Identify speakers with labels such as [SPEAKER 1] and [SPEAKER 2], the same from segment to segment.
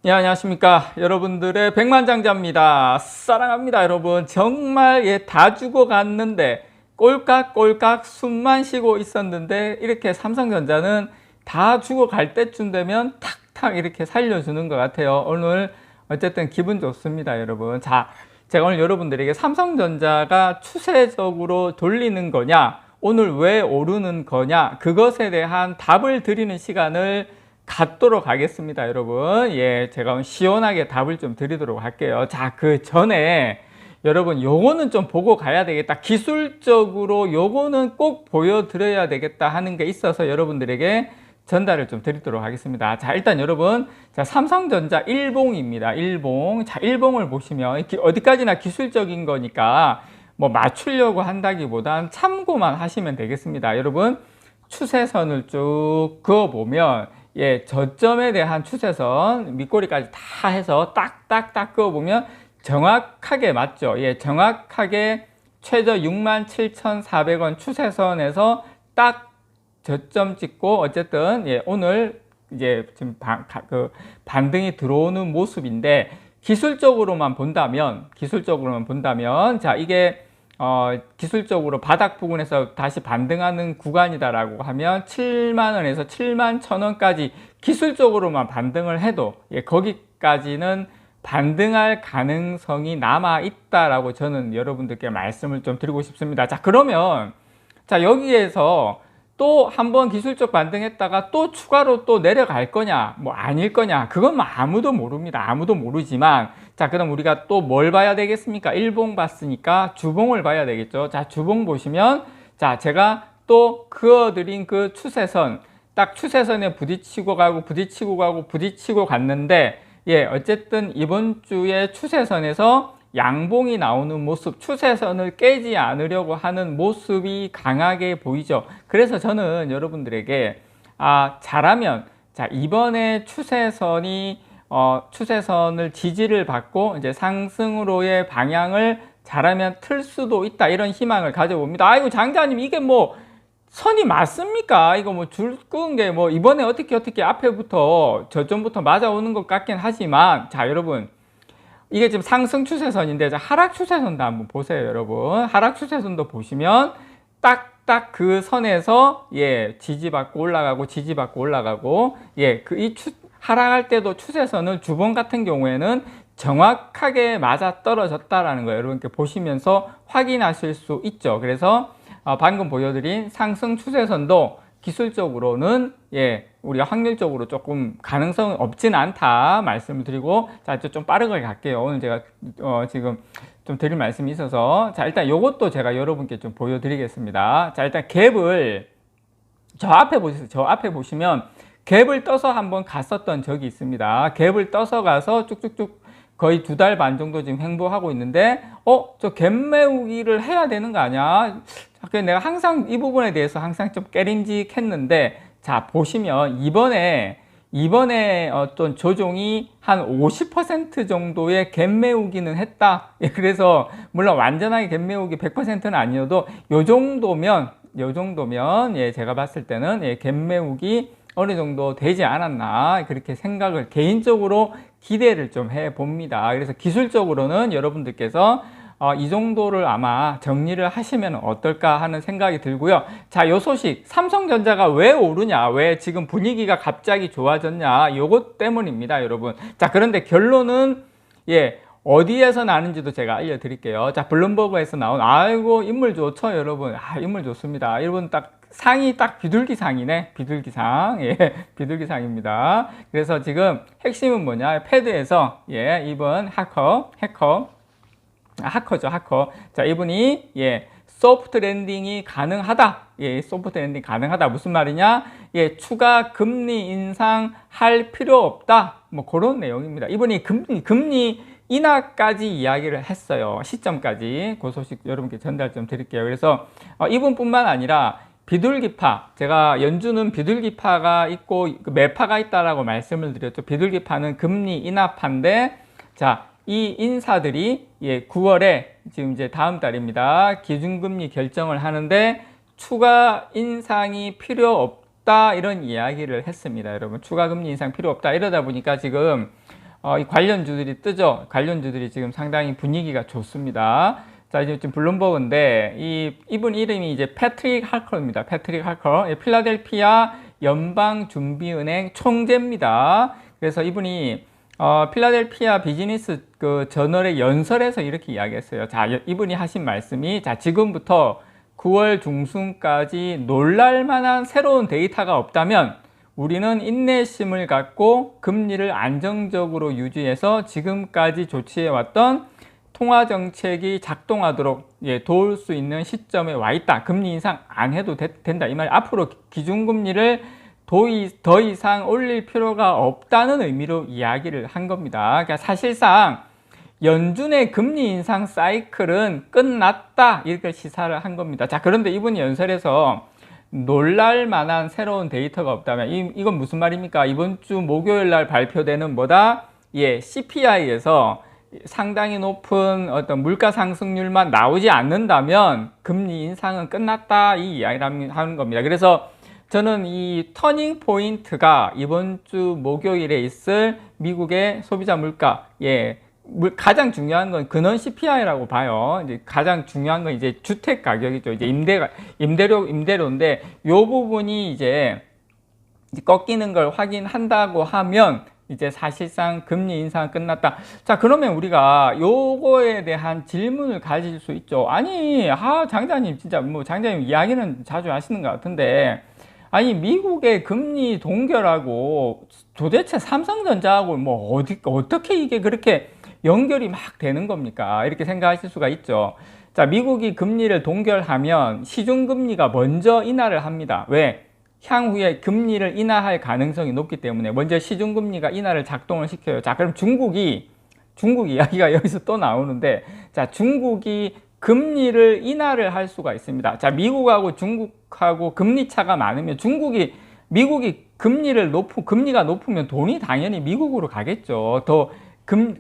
[SPEAKER 1] 예, 안녕하십니까. 여러분들의 백만장자입니다. 사랑합니다, 여러분. 정말 다 죽어갔는데 꼴깍꼴깍 숨만 쉬고 있었는데 이렇게 삼성전자는 다 죽어갈 때쯤 되면 탁탁 이렇게 살려주는 것 같아요. 오늘 어쨌든 기분 좋습니다, 여러분. 자, 제가 오늘 여러분들에게 삼성전자가 추세적으로 돌리는 거냐, 오늘 왜 오르는 거냐, 그것에 대한 답을 드리는 시간을 갖도록 하겠습니다, 여러분. 예, 제가 시원하게 답을 좀 드리도록 할게요. 자, 그 전에 여러분 요거는 좀 보고 가야 되겠다, 기술적으로 요거는 꼭 보여드려야 되겠다 하는 게 있어서 여러분들에게 전달을 좀 드리도록 하겠습니다. 자, 일단 여러분, 자, 삼성전자 일봉입니다. 일봉. 자, 일봉을 보시면 어디까지나 기술적인 거니까 뭐 맞추려고 한다기보단 참고만 하시면 되겠습니다. 여러분, 추세선을 쭉 그어보면, 예, 저점에 대한 추세선 밑꼬리까지 다 해서 딱딱딱 그어보면 정확하게 맞죠. 예, 정확하게 최저 67,400원 추세선에서 딱 저점 찍고, 어쨌든 예, 오늘 이제 지금 반등이 들어오는 모습인데, 기술적으로만 본다면 자, 이게 기술적으로 바닥 부근에서 다시 반등하는 구간이다라고 하면 7만원에서 71,000원까지 기술적으로만 반등을 해도, 예, 거기까지는 반등할 가능성이 남아 있다라고 저는 여러분들께 말씀을 좀 드리고 싶습니다. 자, 그러면 자, 여기에서 또 한번 기술적 반등했다가 또 추가로 또 내려갈 거냐, 뭐 아닐 거냐, 그건 뭐 아무도 모릅니다. 아무도 모르지만, 자, 그럼 우리가 또 뭘 봐야 되겠습니까? 일봉 봤으니까 주봉을 봐야 되겠죠. 자, 주봉 보시면, 자, 제가 또 그어드린 그 추세선, 딱 추세선에 부딪히고 부딪히고 갔는데, 예, 어쨌든 이번 주에 추세선에서 양봉이 나오는 모습, 추세선을 깨지 않으려고 하는 모습이 강하게 보이죠. 그래서 저는 여러분들에게 잘하면, 자, 이번에 추세선을 지지를 받고 이제 상승으로의 방향을 잘하면 틀 수도 있다, 이런 희망을 가져봅니다. 아이고, 장자님, 이게 뭐 선이 맞습니까? 이거 뭐 줄 끄은 게 뭐 이번에 어떻게 앞에부터 저점부터 맞아오는 것 같긴 하지만, 자, 여러분, 이게 지금 상승 추세선인데, 자, 하락 추세선도 한번 보세요, 여러분. 하락 추세선도 보시면 딱딱 그 선에서, 예, 지지받고 올라가고, 예, 하락할 때도 추세선을 주봉 같은 경우에는 정확하게 맞아 떨어졌다라는 거예요. 여러분께 보시면서 확인하실 수 있죠. 그래서 방금 보여드린 상승 추세선도 기술적으로는, 예, 우리가 확률적으로 조금 가능성은 없진 않다 말씀을 드리고, 자, 좀 빠르게 갈게요. 오늘 제가 지금 좀 드릴 말씀이 있어서, 자, 일단 요것도 제가 여러분께 좀 보여드리겠습니다. 자, 일단 갭을 저 앞에 보시면 갭을 떠서 한번 갔었던 적이 있습니다. 갭을 떠서 가서 쭉쭉쭉 거의 2달 반 정도 지금 횡보하고 있는데, 저 갭 메우기를 해야 되는 거 아니야? 그래서 내가 항상 이 부분에 대해서 항상 좀 깨림직했는데, 자, 보시면 이번에 어떤 조종이 한 50% 정도의 갭 메우기는 했다. 예, 그래서 물론 완전하게 갭 메우기 100%는 아니어도 요 정도면, 예, 제가 봤을 때는, 예, 갭 메우기 어느 정도 되지 않았나, 그렇게 생각을 개인적으로 기대를 좀 해봅니다. 그래서 기술적으로는 여러분들께서 이 정도를 아마 정리를 하시면 어떨까 하는 생각이 들고요. 자, 요 소식, 삼성전자가 왜 오르냐, 왜 지금 분위기가 갑자기 좋아졌냐, 요것 때문입니다, 여러분. 자, 그런데 결론은, 예, 어디에서 나는지도 제가 알려드릴게요. 자, 블룸버그에서 나온, 아이고, 인물 좋죠, 여러분. 인물 좋습니다. 이분 상이 딱 비둘기상이네. 비둘기상. 예, 비둘기상입니다. 그래서 지금 핵심은 뭐냐, 패드에서, 예, 이번 하커죠, 하커. 자, 이분이, 예, 소프트 랜딩이 가능하다. 예, 소프트 랜딩 가능하다. 무슨 말이냐? 예, 추가 금리 인상할 필요 없다. 뭐 그런 내용입니다. 이분이 금리 인하까지 이야기를 했어요. 시점까지. 그 소식 여러분께 전달 좀 드릴게요. 그래서 이분뿐만 아니라 비둘기파, 제가 연준은 비둘기파가 있고 매파가 있다라고 말씀을 드렸죠. 비둘기파는 금리 인하파인데, 자, 이 인사들이, 예, 9월에 지금 이제 다음 달입니다. 기준금리 결정을 하는데 추가 인상이 필요 없다, 이런 이야기를 했습니다. 여러분, 추가 금리 인상 필요 없다. 이러다 보니까 지금 이 관련주들이 뜨죠. 관련주들이 지금 상당히 분위기가 좋습니다. 자, 이제 지금 블룸버그인데 이분 이름이 이제 패트릭 할커입니다. 패트릭 할커, 필라델피아 연방준비은행 총재입니다. 그래서 이분이 필라델피아 비즈니스 그 저널의 연설에서 이렇게 이야기했어요. 자, 이분이 하신 말씀이, 자, 지금부터 9월 중순까지 놀랄만한 새로운 데이터가 없다면 우리는 인내심을 갖고 금리를 안정적으로 유지해서 지금까지 조치해왔던 통화정책이 작동하도록 도울 수 있는 시점에 와 있다. 금리 인상 안 해도 된다. 이 말, 앞으로 기준금리를 더 이상 올릴 필요가 없다는 의미로 이야기를 한 겁니다. 그러니까 사실상 연준의 금리 인상 사이클은 끝났다, 이렇게 시사를 한 겁니다. 자, 그런데 이분이 연설에서 놀랄 만한 새로운 데이터가 없다면 이건 무슨 말입니까? 이번 주 목요일 날 발표되는 뭐다? CPI에서 상당히 높은 어떤 물가 상승률만 나오지 않는다면 금리 인상은 끝났다, 이 이야기를 하는 겁니다. 그래서 저는 이 터닝 포인트가 이번 주 목요일에 있을 미국의 소비자 물가, 가장 중요한 건 근원 CPI라고 봐요. 이제 가장 중요한 건 이제 주택 가격이죠. 이제 임대료인데 요 부분이 이제 꺾이는 걸 확인한다고 하면 이제 사실상 금리 인상 끝났다. 자, 그러면 우리가 요거에 대한 질문을 가질 수 있죠. 아니, 장자님 진짜 뭐 장자님 이야기는 자주 하시는 것 같은데, 아니, 미국의 금리 동결하고 도대체 삼성전자하고 뭐 어떻게 이게 그렇게 연결이 막 되는 겁니까? 이렇게 생각하실 수가 있죠. 자, 미국이 금리를 동결하면 시중금리가 먼저 인하를 합니다. 왜? 향후에 금리를 인하할 가능성이 높기 때문에 먼저 시중금리가 인하를 작동을 시켜요. 자, 그럼 중국 이야기가 여기서 또 나오는데, 자, 중국이 금리를 인하를 할 수가 있습니다. 자, 미국하고 중국하고 금리 차가 많으면 미국이 금리가 높으면 돈이 당연히 미국으로 가겠죠. 더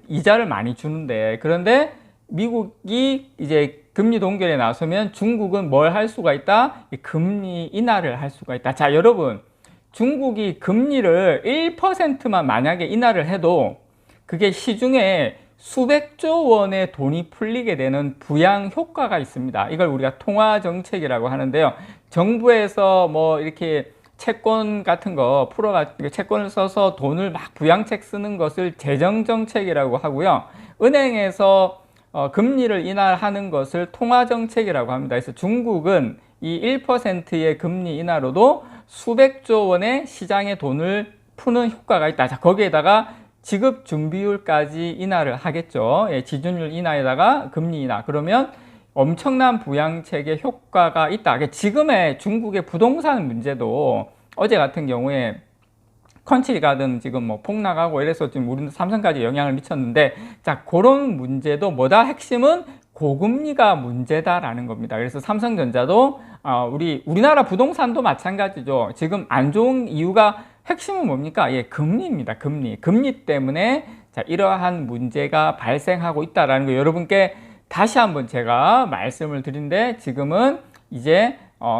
[SPEAKER 1] 이자를 많이 주는데. 그런데 미국이 이제 금리 동결에 나서면 중국은 뭘 할 수가 있다? 금리 인하를 할 수가 있다. 자, 여러분, 중국이 금리를 1%만 만약에 인하를 해도 그게 시중에 수백조 원의 돈이 풀리게 되는 부양 효과가 있습니다. 이걸 우리가 통화 정책이라고 하는데요. 정부에서 뭐 이렇게 채권 같은 거 풀어가지고 채권을 써서 돈을 막 부양책 쓰는 것을 재정정책이라고 하고요. 은행에서 금리를 인하하는 것을 통화정책이라고 합니다. 그래서 중국은 이 1%의 금리 인하로도 수백조 원의 시장의 돈을 푸는 효과가 있다. 자, 거기에다가 지급 준비율까지 인하를 하겠죠. 지준율 인하에다가 금리 인하. 그러면 엄청난 부양책의 효과가 있다. 지금의 중국의 부동산 문제도 어제 같은 경우에 컨트리가든 지금 뭐 폭락하고 이래서 지금 우리는 삼성까지 영향을 미쳤는데, 자, 그런 문제도 뭐다? 핵심은 고금리가 문제다라는 겁니다. 그래서 삼성전자도 우리나라 부동산도 마찬가지죠. 지금 안 좋은 이유가 핵심은 뭡니까? 금리입니다. 금리 때문에 자, 이러한 문제가 발생하고 있다라는 거 여러분께 다시 한번 제가 말씀을 드린데, 지금은 이제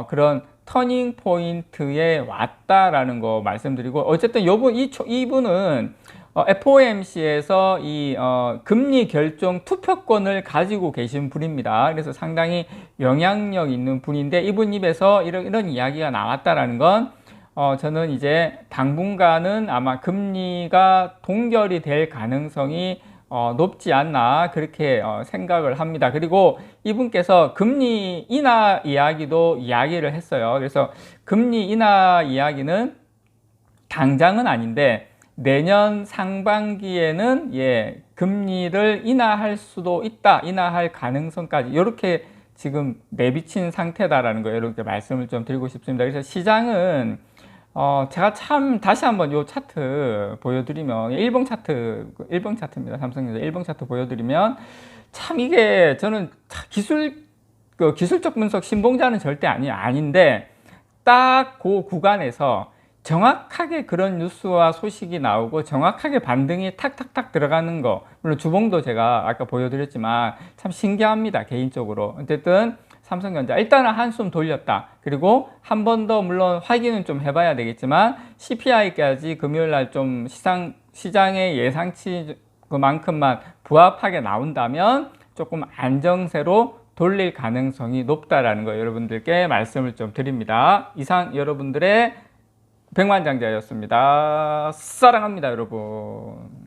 [SPEAKER 1] 그런 터닝 포인트에 왔다라는 거 말씀드리고, 어쨌든 이분은 FOMC에서 이 금리 결정 투표권을 가지고 계신 분입니다. 그래서 상당히 영향력 있는 분인데, 이분 입에서 이런 이야기가 나왔다라는 건 저는 이제 당분간은 아마 금리가 동결이 될 가능성이 높지 않나, 그렇게 생각을 합니다. 그리고 이분께서 금리 인하 이야기도 이야기를 했어요. 그래서 금리 인하 이야기는 당장은 아닌데 내년 상반기에는 금리를 인하할 수도 있다, 인하할 가능성까지 이렇게 지금 내비친 상태다라는 거예요. 이렇게 말씀을 좀 드리고 싶습니다. 그래서 시장은 제가 참 다시 한번 요 차트 보여드리면, 일봉 차트입니다. 삼성전자 일봉 차트 보여드리면, 참 이게 저는 기술적 분석 신봉자는 절대 아닌데 딱 그 구간에서 정확하게 그런 뉴스와 소식이 나오고 정확하게 반등이 탁탁탁 들어가는 거, 물론 주봉도 제가 아까 보여드렸지만 참 신기합니다, 개인적으로. 어쨌든 삼성전자 일단은 한숨 돌렸다. 그리고 한 번 더 물론 확인은 좀 해봐야 되겠지만 CPI까지 금요일날 좀 시장의 예상치 그만큼만 부합하게 나온다면 조금 안정세로 돌릴 가능성이 높다라는 거 여러분들께 말씀을 좀 드립니다. 이상 여러분들의 백만장자였습니다. 사랑합니다, 여러분.